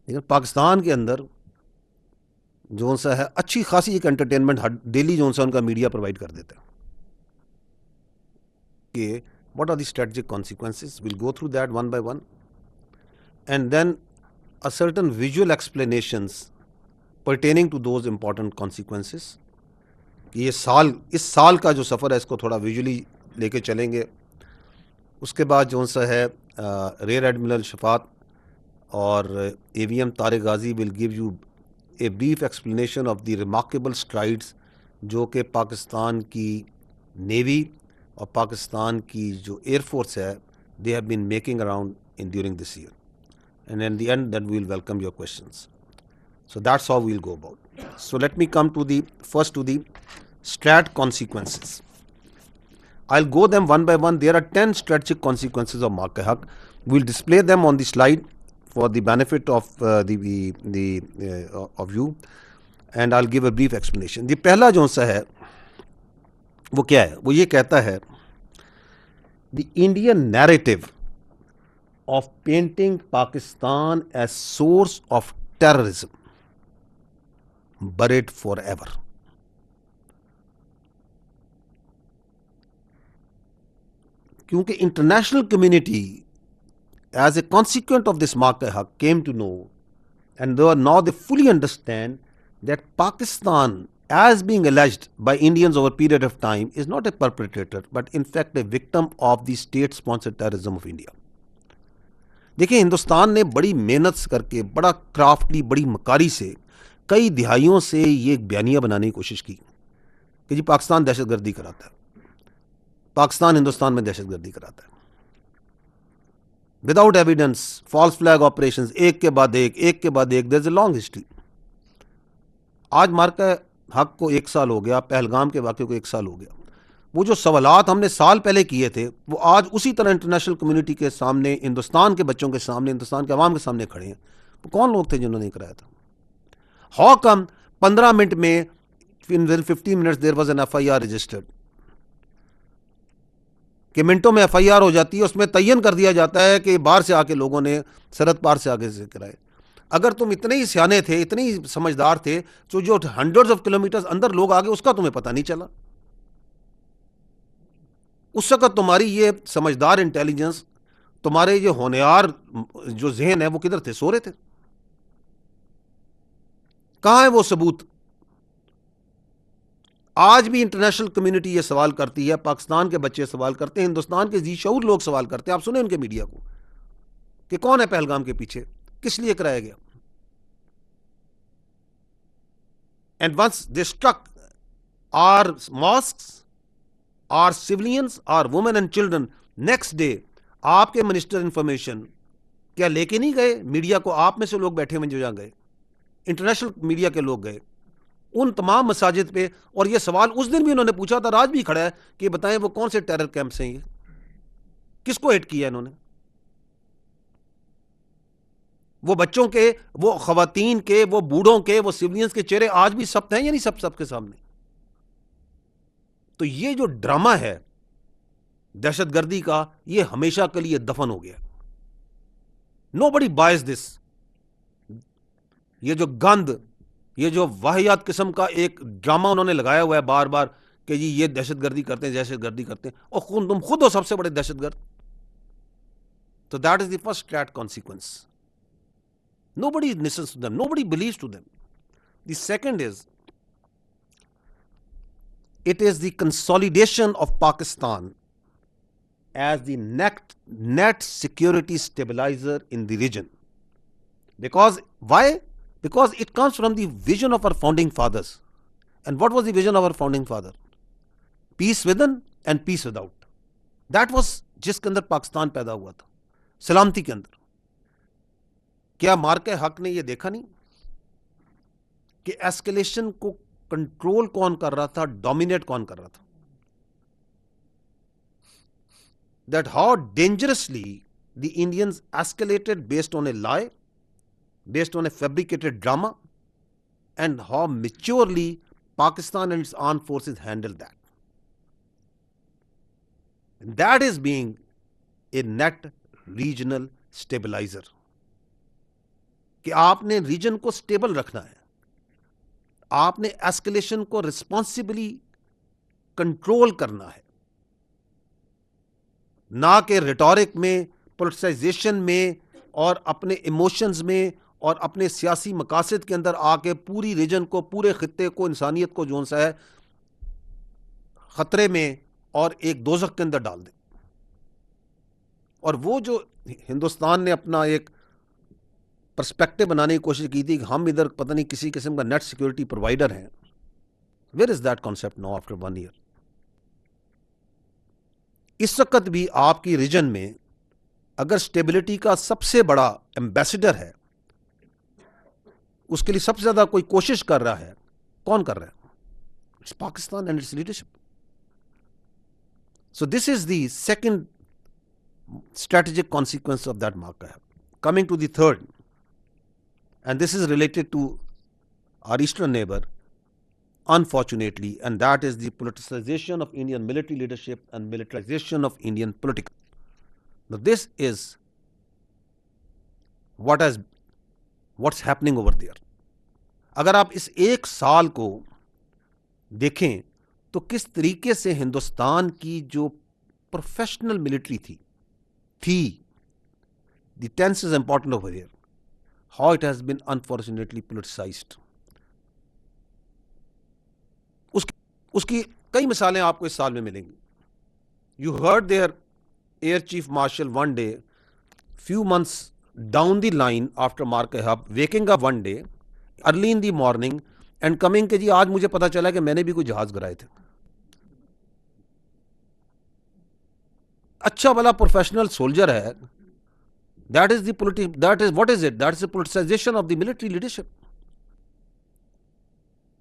لیکن پاکستان کے اندر جو سا ہے اچھی خاصی ایک انٹرٹینمنٹ ڈیلی جو سا ان کا میڈیا پرووائڈ کر دیتا ہے کہ what are the strategic consequences, will go through that one by one and then a certain visual explanations pertaining to those important consequences کہ یہ اس سال کا جو سفر ہے اس کو تھوڑا ویژولی لے کے چلیں گے. اس کے بعد جو سا ہے ریئر ایڈمرل شفاعت اور A V M Tariq Ghazi will give you a brief explanation of the remarkable strides جو کہ پاکستان کی نیوی اور پاکستان کی جو ایئر فورس ہے they have been making around ان during this year. And in the end, then we will welcome your questions. So that's how we'll go about. So let me come to the strat consequences. I'll go them one by one. There are 10 strategic consequences of Mark-e-Haq. We'll display them on the slide for the benefit of of you, and I'll give a brief explanation. The پہلا جو سا ہے وہ کیا ہے؟ وہ یہ کہتا ہے the Indian narrative of painting Pakistan as source of terrorism buried forever. کیونکہ international community as a consequence of this Mark-e-Haq came to know and now they fully understand that Pakistan as being alleged by Indians over a period of time is not a perpetrator but in fact a victim of the state sponsored terrorism of India. دیکھیں ہندوستان نے بڑی محنت کر کے بڑا کرافٹلی بڑی مکاری سے کئی دہائیوں سے یہ ایک بیانیہ بنانے کی کوشش کی کہ جی پاکستان دہشت گردی کراتا ہے، پاکستان ہندوستان میں دہشت گردی کراتا ہے. Without evidence false flag operations ایک کے بعد ایک دیر از اے لانگ ہسٹری. آج مارکا حق کو 1 سال ہو گیا، پہلگام کے واقعے کو 1 سال ہو گیا. وہ جو سوالات ہم نے سال پہلے کیے تھے وہ آج اسی طرح انٹرنیشنل کمیونٹی کے سامنے، ہندوستان کے بچوں کے سامنے، ہندوستان کے عوام کے سامنے کھڑے ہیں. وہ کون لوگ تھے جنہوں نے کرایا تھا؟ ہاؤ کم 15 منٹ میں in 15 minutes there was an FIR registered کہ منٹوں میں FIR ہو جاتی ہے، اس میں تعین کر دیا جاتا ہے کہ باہر سے آ کے لوگوں نے سرحد پار سے آگے سے کرائے. اگر تم اتنے ہی سیانے تھے، اتنے ہی سمجھدار تھے تو جو ہنڈریڈز آف کلومیٹرز اندر لوگ آگے اس کا تمہیں پتہ نہیں چلا. اس وقت تمہاری یہ سمجھدار انٹیلیجنس، تمہارے یہ ہونہار جو ذہن ہے وہ کدھر تھے؟ سو رہے تھے. کہاں ہے وہ ثبوت؟ آج بھی انٹرنیشنل کمیونٹی یہ سوال کرتی ہے، پاکستان کے بچے سوال کرتے ہیں، ہندوستان کے ذی شعور لوگ سوال کرتے ہیں. آپ سنیں ان کے میڈیا کو کہ کون ہے پہلگام کے پیچھے، کس لیے کرایا گیا. And once they struck our mosques our civilians our women and children, next day آپ کے منسٹر انفارمیشن کیا لے کے نہیں گئے میڈیا کو؟ آپ میں سے لوگ بیٹھے ہوئے جو جہاں گئے، انٹرنیشنل میڈیا کے لوگ گئے ان تمام مساجد پہ، اور یہ سوال اس دن بھی انہوں نے پوچھا تھا، آج بھی کھڑا ہے کہ بتائیں وہ کون سے ٹیرر کیمپس ہیں، یہ کس کو ہٹ کیا انہوں نے؟ وہ بچوں کے، وہ خواتین کے، وہ بوڑھوں کے، وہ سیولینز کے چہرے آج بھی سب ہیں یا نہیں سب کے سامنے؟ تو یہ جو ڈرامہ ہے دہشت گردی کا، یہ ہمیشہ کے لیے دفن ہو گیا. نو بڈی بائز دس. یہ جو گند، یہ جو واہیات قسم کا ایک ڈرامہ انہوں نے لگایا ہوا ہے بار بار کہ جی یہ دہشت گردی کرتے ہیں، دہشت گردی کرتے ہیں، اور تم خود ہو سب سے بڑے دہشت گرد. تو that is the first straight consequence. Nobody listens to them. Nobody believes to them. The second is, it is the consolidation of Pakistan as the net security stabilizer in the region. Because why? Because it comes from the vision of our founding fathers. And what was the vision of our founding father? Peace within and peace without. That was جس کے اندر پاکستان پیدا ہوا تھا، سلامتی کے اندر. کیا مارکے حق نے یہ دیکھا نہیں کہ ایسکیلیشن کو کنٹرول کون کر رہا تھا، ڈومینیٹ کون کر رہا تھا؟ That how dangerously the Indians escalated based on a lie, based on a fabricated drama, and how maturely Pakistan and its arm forces handled that. That is being a net regional stabiliser. کہ آپ نے region کو stable رکھنا ہے, آپ نے escalation کو responsibly control کرنا ہے, نہ کہ ریٹورک میں, پولیٹیسائزیشن میں اور اپنے ایموشنز میں اور اپنے سیاسی مقاصد کے اندر آ کے پوری ریجن کو, پورے خطے کو, انسانیت کو جو سا ہے خطرے میں اور ایک دوزخ کے اندر ڈال دیں. اور وہ جو ہندوستان نے اپنا ایک پرسپیکٹو بنانے کی کوشش کی تھی کہ ہم ادھر پتہ نہیں کسی قسم کا نیٹ سیکورٹی پرووائڈر ہیں, where is that concept now after 1 year؟ اس وقت بھی آپ کی ریجن میں اگر سٹیبلٹی کا سب سے بڑا ایمبیسڈر ہے, اس کے لیے سب سے زیادہ کوئی کوشش کر رہا ہے, کون کر رہا ہے؟ It's Pakistan and its leadership. So this is the second strategic consequence of that marker. Coming to the third, and this is related to our eastern neighbor, unfortunately, and that is the politicization of Indian military leadership and militarization of Indian politics. Now this is what's happening over there. اگر آپ اس ایک سال کو دیکھیں تو کس طریقے سے ہندوستان کی جو پروفیشنل ملٹری تھی the tenets is important over here, how it has been unfortunately politicised. اس کی کئی مثالیں آپ کو اس سال میں ملیں گی. You heard their air chief marshal one day few months down the line after Mark Ahab waking up one day early in the morning and coming کہ جی آج مجھے پتا چلا کہ میں نے بھی کوئی جہاز گرائے تھے. اچھا بلا پروفیشنل سولجر ہے, that is what is it? That is the politicization of the military leadership.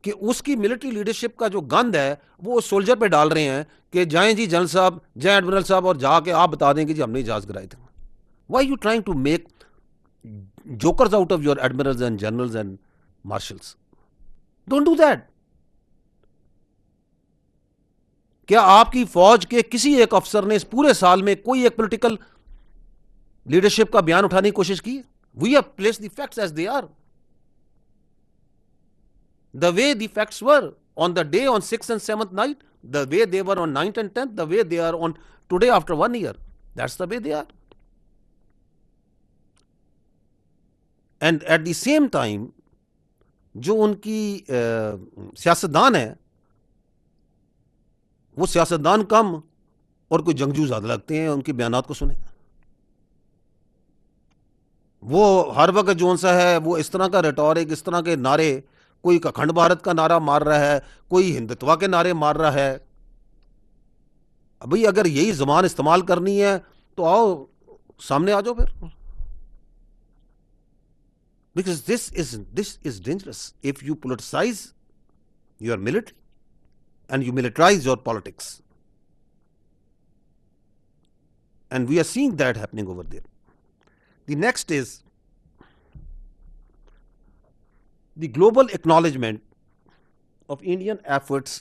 کہ اس کی ملٹری لیڈرشپ کا جو گند ہے وہ اس سولجر پہ ڈال رہے ہیں کہ جائیں جی جنرل صاحب, جائیں ایڈمرل صاحب, اور جا کے آپ بتا دیں کہ جی ہم نے جہاز گرائے تھے. Why are you trying to make jokers out of your admirals and generals and marshals? Don't do that. کیا آپ کی فوج کے کسی ایک افسر نے اس پورے سال میں کوئی ایک پولیٹیکل لیڈرشپ کا بیان اٹھانے کی کوشش کی؟ We have placed the facts as they are. The way the facts were on the day on 6th and 7th night, the way they were on 9th and 10th, the way they are on today after 1 year. That's the way they are. And at the same time, جو ان کی سیاستدان ہے وہ سیاستدان کم اور کوئی جنگجو زیادہ لگتے ہیں. ان کے بیانات کو سنیں, وہ ہر وقت جو سا ہے وہ اس طرح کا ریٹورک, اس طرح کے نعرے, کوئی اکھنڈ بھارت کا نعرہ مار رہا ہے, کوئی ہندتوا کے نعرے مار رہا ہے. ابھی اگر یہی زبان استعمال کرنی ہے تو آؤ سامنے آ جاؤ پھر. Because this is dangerous. If you politicize your military and you militarize your politics, and we are seeing that happening over there. The next is the global acknowledgement of Indian efforts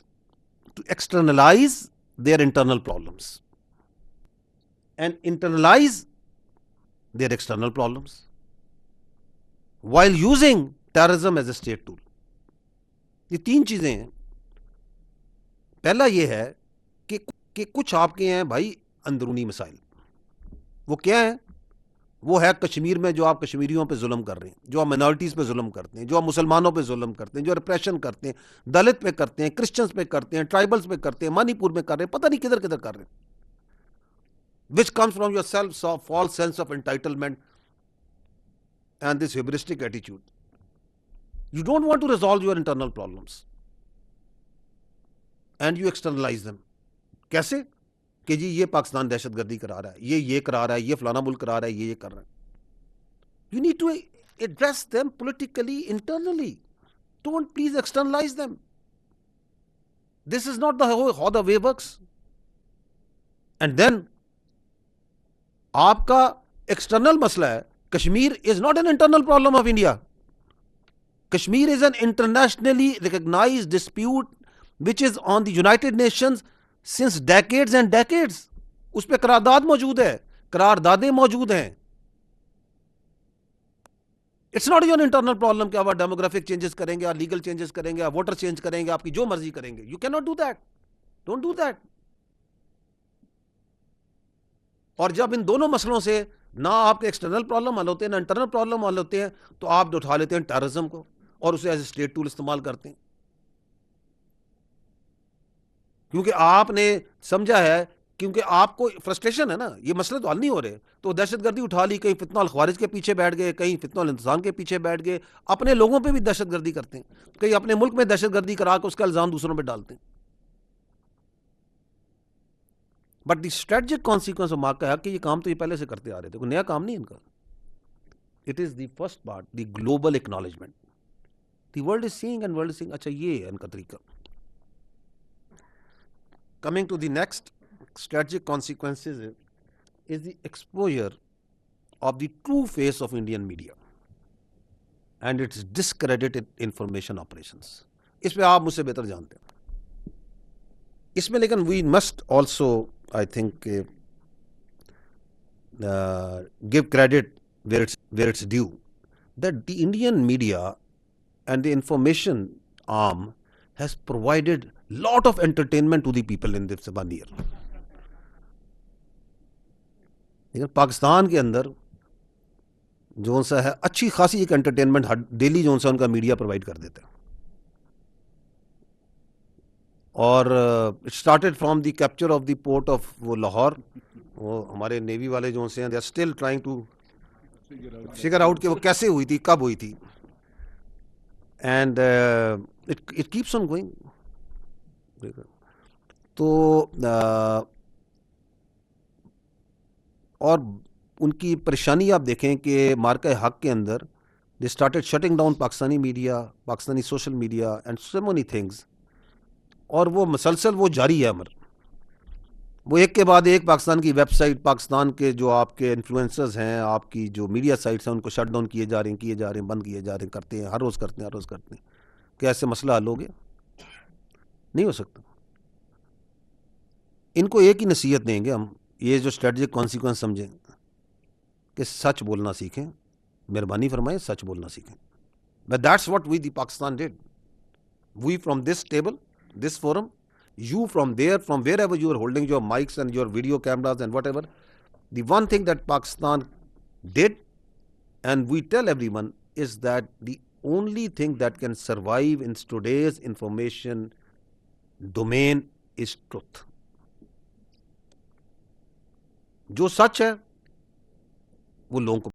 to externalize their internal problems and internalize their external problems while using terrorism as a state tool. یہ تین چیزیں ہیں. پہلا یہ ہے کہ کچھ آپ کے ہیں بھائی اندرونی مسائل. وہ کیا ہیں؟ وہ ہے کشمیر میں جو آپ کشمیریوں پہ ظلم کر رہے ہیں, جو آپ مائنورٹیز پہ ظلم کرتے ہیں, جو آپ مسلمانوں پہ ظلم کرتے ہیں, جو ریپریشن کرتے ہیں, دلت پہ کرتے ہیں, کرسچنز پہ کرتے ہیں, ٹرائبلز پہ کرتے ہیں, منی پور میں کر رہے ہیں, پتہ نہیں کدھر کدھر کر رہے ہیں. which comes from your false sense of entitlement and this hubristic attitude. You don't want to resolve your internal problems and you externalize them. کیسے؟ کہ جی یہ پاکستان دہشت گردی کرا رہا ہے, یہ کرا رہا ہے, یہ فلانا ملک کرا رہا ہے, یہ کر رہا ہے. You need to address them politically, internally. Don't please externalize them. This is not how the way works. And then آپ کا ایکسٹرنل مسئلہ ہے. Kashmir is not an internal problem of India. Kashmir is an internationally recognized dispute which is on the United Nations since decades and decades. اس پہ قرارداد موجود ہے, قراردادیں موجود ہیں. It's not your internal problem کہ آپ ڈیموگرافک چینجز کریں گے, آپ لیگل چینجز کریں گے, آپ ووٹر چینج کریں گے, آپ کی جو مرضی کریں گے. You can not do that. Don't do that. اور جب ان دونوں مسئلوں سے نہ آپ کے ایکسٹرنل پرابلم حل ہوتے ہیں نہ انٹرنل پرابلم حل ہوتے ہیں, تو آپ اٹھا لیتے ہیں ٹیررزم کو اور اسے ایز اے اسٹیٹ ٹول استعمال کرتے ہیں. کیونکہ آپ نے سمجھا ہے, کیونکہ آپ کو فرسٹریشن ہے نا, یہ مسئلے تو حل نہیں ہو رہے, تو دہشت گردی اٹھا لی, کہیں فتنہ الخوارج کے پیچھے بیٹھ گئے, کہیں فتنہ الانتظام کے پیچھے بیٹھ گئے, اپنے لوگوں پہ بھی دہشت گردی کرتے ہیں, کہیں اپنے ملک میں دہشت گردی کرا کے اس کا الزام دوسروں پہ ڈالتے ہیں. But the strategic consequence of mark کا ہے کہ یہ کام تو یہ پہلے سے کرتے آ رہے تھے, کوئی نیا کام نہیں ان کا. It is the first part, the global acknowledgement. The world is seeing and world is seeing, اچھا یہ ہے ان کا طریقہ. Coming to the next strategic consequences is the exposure of the true face of Indian media and its discredited information operations. اس پہ آپ مجھ سے بہتر جانتے ہیں. اس میں لیکن we must also, I think, give credit where it's due, that the Indian media and the information arm has provided lot of entertainment to the people in this 1 year. لیکن پاکستان کے اندر جو سا ہے اچھی خاصی ایک انٹرٹینمنٹ ڈیلی جو سا ان کا میڈیا پرووائڈ کر دیتا ہے. اور it started from the capture of the port آف وہ لاہور. وہ ہمارے نیوی والے جو سے ہیں, they are still trying to figure out کہ وہ کیسے ہوئی تھی, کب ہوئی تھی. And it keeps on going. تو اور ان کی پریشانی آپ دیکھیں کہ مارکہ حق کے اندر they started shutting down Pakistani media, Pakistani social media and so many things. اور وہ مسلسل وہ جاری ہے امر. وہ ایک کے بعد ایک پاکستان کی ویب سائٹ, پاکستان کے جو آپ کے انفلوئنسرز ہیں, آپ کی جو میڈیا سائٹس ہیں, ان کو شٹ ڈاؤن کیے جا رہے ہیں, بند کیے جا رہے ہیں, کرتے ہیں, ہر روز کرتے ہیں. کہ ایسے مسئلہ حل ہو گیا؟ نہیں ہو سکتا. ان کو ایک ہی نصیحت دیں گے ہم, یہ جو اسٹریٹجک کانسیکوینس سمجھیں کہ سچ بولنا سیکھیں, مہربانی فرمائیں سچ بولنا سیکھیں. But that's what we the Pakistan did. We from this table, this forum, you from there, from wherever you are holding your mics and your video cameras and whatever, the one thing that Pakistan did, and we tell everyone, is that the only thing that can survive in today's information domain is truth. جو سچ ہے وہ لوگوں کو